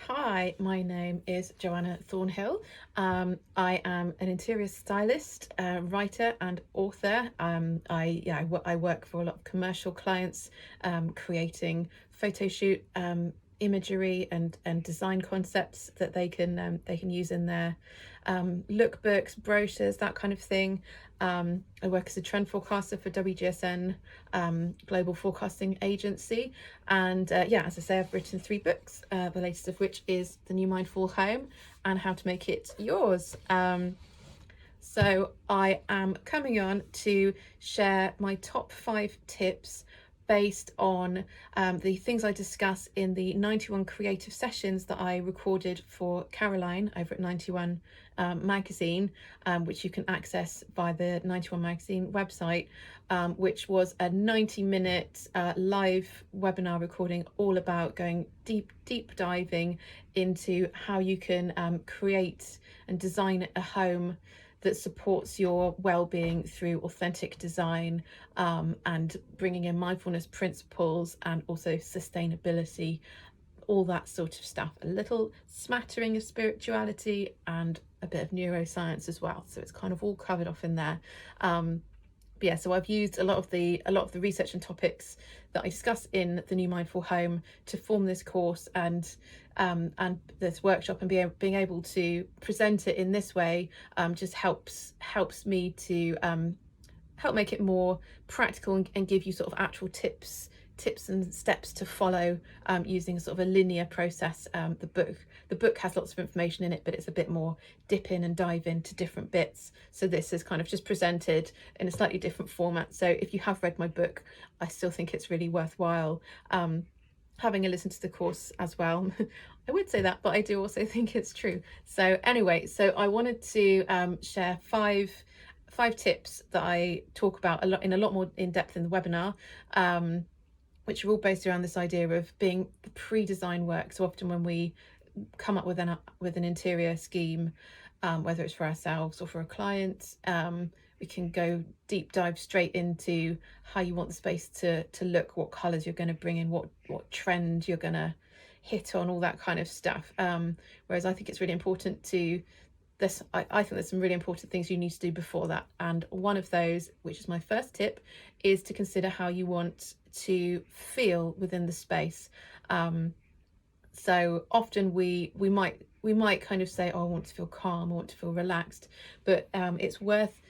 Hi, my name is Joanna Thornhill. I am an interior stylist, writer and author. I work for a lot of commercial clients, creating photo shoot imagery and design concepts that they can use in their lookbooks, brochures, that kind of thing. I work as a trend forecaster for WGSN, global forecasting agency, and as I say, I've written 3 books, the latest of which is The New Mindful Home and How to Make It Yours. So I am coming on to share my top 5 tips based on the things I discuss in the 91 creative sessions that I recorded for Caroline over at 91 magazine, which you can access via the 91 magazine website, which was a 90-minute live webinar recording all about going deep diving into how you can create and design a home that supports your well-being through authentic design, and bringing in mindfulness principles and also sustainability, all that sort of stuff. A little smattering of spirituality and a bit of neuroscience as well. So it's kind of all covered off in there. So I've used a lot of the research and topics that I discuss in the New Mindful Home to form this course and this workshop, and being able to present it in this way just helps me to help make it more practical and give you sort of actual tips and steps to follow, using sort of a linear process. The book has lots of information in it, but it's a bit more dip in and dive into different bits. So this is kind of just presented in a slightly different format. So if you have read my book, I still think it's really worthwhile having a listen to the course as well. I would say that, but I do also think it's true. So anyway, so I wanted to share five tips that I talk about in a lot more in depth in the webinar, which are all based around this idea of being pre-design work. So often when we come up with an interior scheme, whether it's for ourselves or for a client, we can go deep dive straight into how you want the space to look, what colours you're going to bring in, what trend you're going to hit on, all that kind of stuff. Whereas I think it's really important to I think there's some really important things you need to do before that, and one of those, which is my first tip, is to consider how you want to feel within the space. So often we might kind of say, oh, I want to feel calm, I want to feel relaxed, but it's worth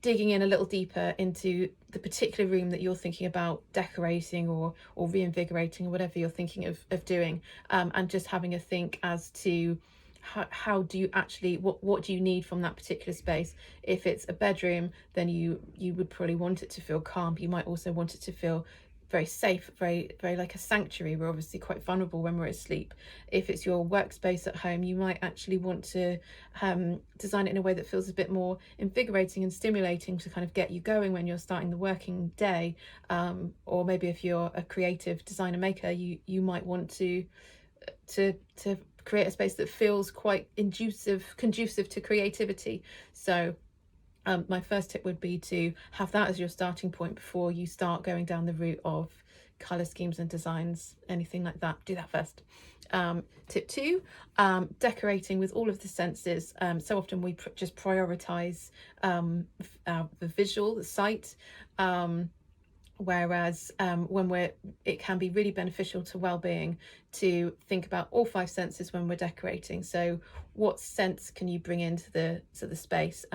digging in a little deeper into the particular room that you're thinking about decorating or reinvigorating, or whatever you're thinking of doing, and just having a think as to how do you actually, what do you need from that particular space. If it's a bedroom, then you would probably want it to feel calm. You might also want it to feel very safe, very like a sanctuary. We're obviously quite vulnerable when we're asleep. If it's your workspace at home, you might actually want to design it in a way that feels a bit more invigorating and stimulating to kind of get you going when you're starting the working day. Or maybe if you're a creative designer maker, you might want to create a space that feels quite conducive to creativity. So my first tip would be to have that as your starting point before you start going down the route of color schemes and designs, anything like that. Do that first. Tip 2, decorating with all of the senses. So often we just prioritize the visual, the sight, whereas it can be really beneficial to well-being to think about all 5 senses when we're decorating. So what sense can you bring into the space?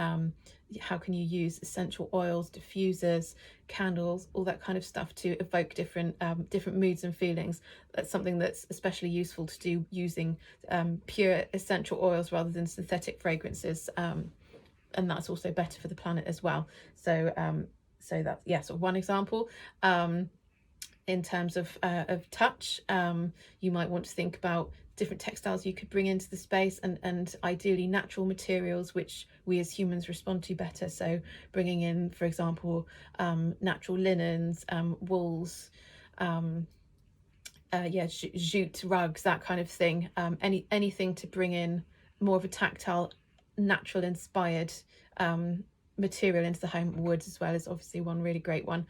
How can you use essential oils, diffusers, candles, all that kind of stuff to evoke different moods and feelings? That's something that's especially useful to do using pure essential oils rather than synthetic fragrances, and that's also better for the planet as well. So that's so one example. In terms of touch, you might want to think about different textiles you could bring into the space, and ideally natural materials which we as humans respond to better. So bringing in, for example, natural linens, wools, jute rugs, that kind of thing. Anything to bring in more of a tactile, natural inspired material into the home. Wood as well is obviously one really great one.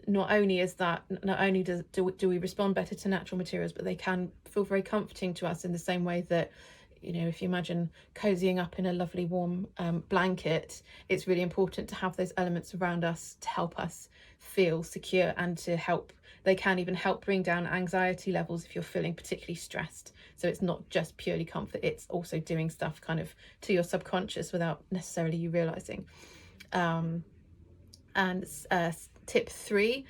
not only is that, not only do we respond better to natural materials, but they can feel very comforting to us in the same way that, you know, if you imagine cozying up in a lovely warm blanket, it's really important to have those elements around us to help us feel secure and to help. They can even help bring down anxiety levels if you're feeling particularly stressed. So it's not just purely comfort, it's also doing stuff kind of to your subconscious without necessarily you realizing. And tip 3,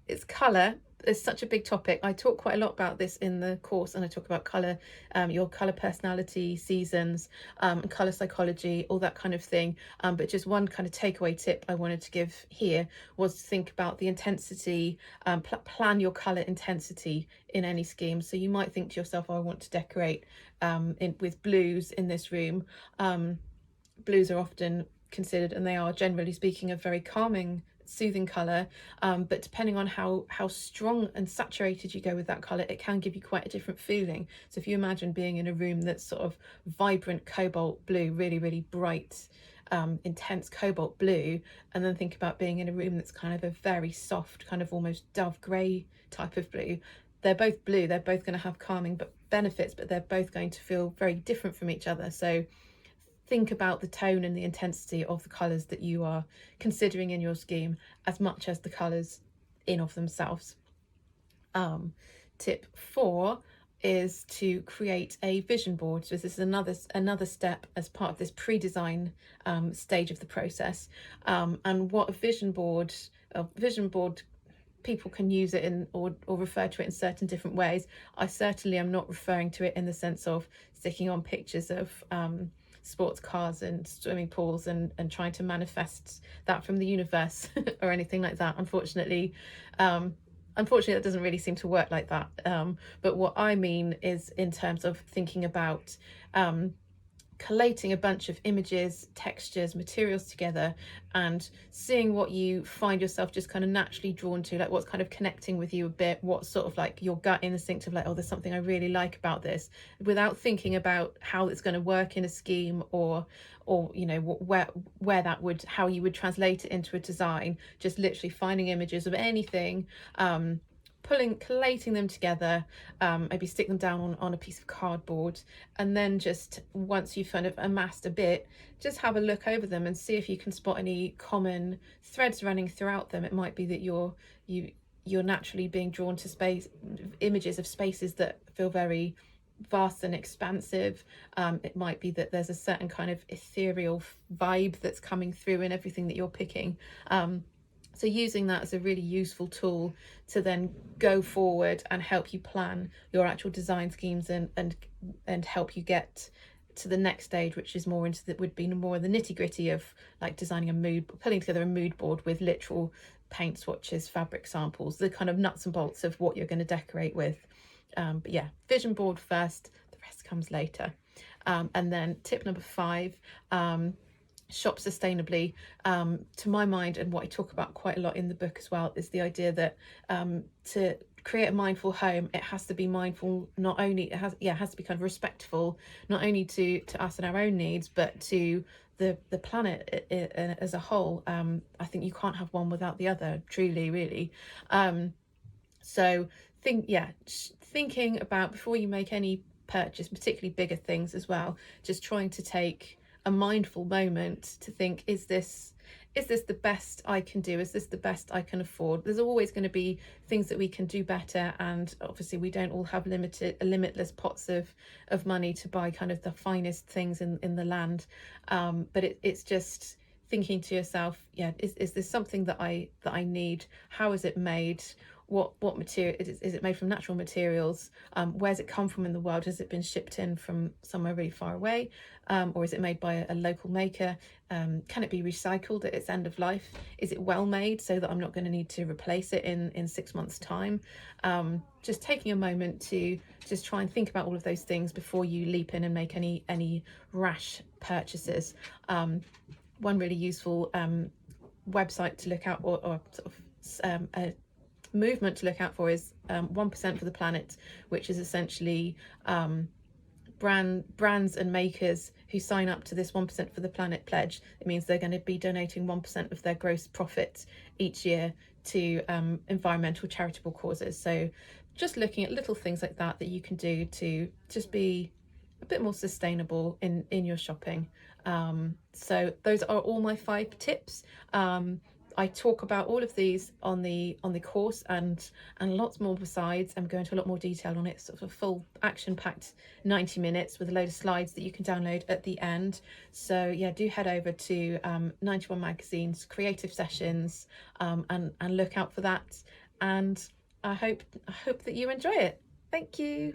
it's colour. It's such a big topic. I talk quite a lot about this in the course, and I talk about colour, your colour personality, seasons, and colour psychology, all that kind of thing. But just one kind of takeaway tip I wanted to give here was to think about the intensity, plan your colour intensity in any scheme. So you might think to yourself, oh, I want to decorate with blues in this room. Blues are often considered, and they are generally speaking, a very calming, soothing colour, but depending on how strong and saturated you go with that colour, it can give you quite a different feeling. So if you imagine being in a room that's sort of vibrant cobalt blue, really, really bright, intense cobalt blue, and then think about being in a room that's kind of a very soft, kind of almost dove grey type of blue. They're both blue, they're both going to have calming benefits, but they're both going to feel very different from each other. So think about the tone and the intensity of the colours that you are considering in your scheme as much as the colours in of themselves. Tip 4 is to create a vision board. So this is another step as part of this pre-design stage of the process. And what a vision board people can use it in or refer to it in certain different ways. I certainly am not referring to it in the sense of sticking on pictures of sports cars and swimming pools and trying to manifest that from the universe or anything like that. Unfortunately, that doesn't really seem to work like that. But what I mean is in terms of thinking about collating a bunch of images, textures, materials together and seeing what you find yourself just kind of naturally drawn to, like what's kind of connecting with you a bit, what sort of like your gut instinct of like, oh, there's something I really like about this, without thinking about how it's going to work in a scheme or you know where that would, how you would translate it into a design. Just literally finding images of anything, collating them together, maybe stick them down on a piece of cardboard, and then just once you've kind of amassed a bit, just have a look over them and see if you can spot any common threads running throughout them. It might be that you're naturally being drawn to images of spaces that feel very vast and expansive. It might be that there's a certain kind of ethereal vibe that's coming through in everything that you're picking. So using that as a really useful tool to then go forward and help you plan your actual design schemes and help you get to the next stage, which is more into would be more the nitty gritty of like designing pulling together a mood board with literal paint swatches, fabric samples, the kind of nuts and bolts of what you're going to decorate with. But yeah, vision board first, the rest comes later. And then tip number 5, shop sustainably. To my mind, and what I talk about quite a lot in the book as well, is the idea that to create a mindful home, it has to be mindful, not only it has to be kind of respectful, not only to us and our own needs, but to the planet as a whole. I think you can't have one without the other, truly, really. So thinking about before you make any purchase, particularly bigger things as well, just trying to take a mindful moment to think, is this the best I can do? Is this the best I can afford? There's always going to be things that we can do better, and obviously we don't all have limitless pots of money to buy kind of the finest things in the land. But it's just thinking to yourself, is this something that I need? How is it made? What material is it made from? Natural materials? Where's it come from in the world? Has it been shipped in from somewhere really far away, or is it made by a local maker? Can it be recycled at its end of life? Is it well made so that I'm not going to need to replace it in 6 months' time? Just taking a moment to just try and think about all of those things before you leap in and make any rash purchases. One really useful website to look out, or sort of a movement to look out for, is 1% for the Planet, which is essentially brands and makers who sign up to this 1% for the Planet pledge. It means they're going to be donating 1% of their gross profit each year to environmental charitable causes. So just looking at little things like that that you can do to just be a bit more sustainable in your shopping. So those are all my 5 tips. I talk about all of these on the course and lots more besides. I'm going into a lot more detail on it, sort of a full action-packed 90 minutes with a load of slides that you can download at the end. So yeah, do head over to 91 Magazine's creative sessions and look out for that. And I hope that you enjoy it. Thank you.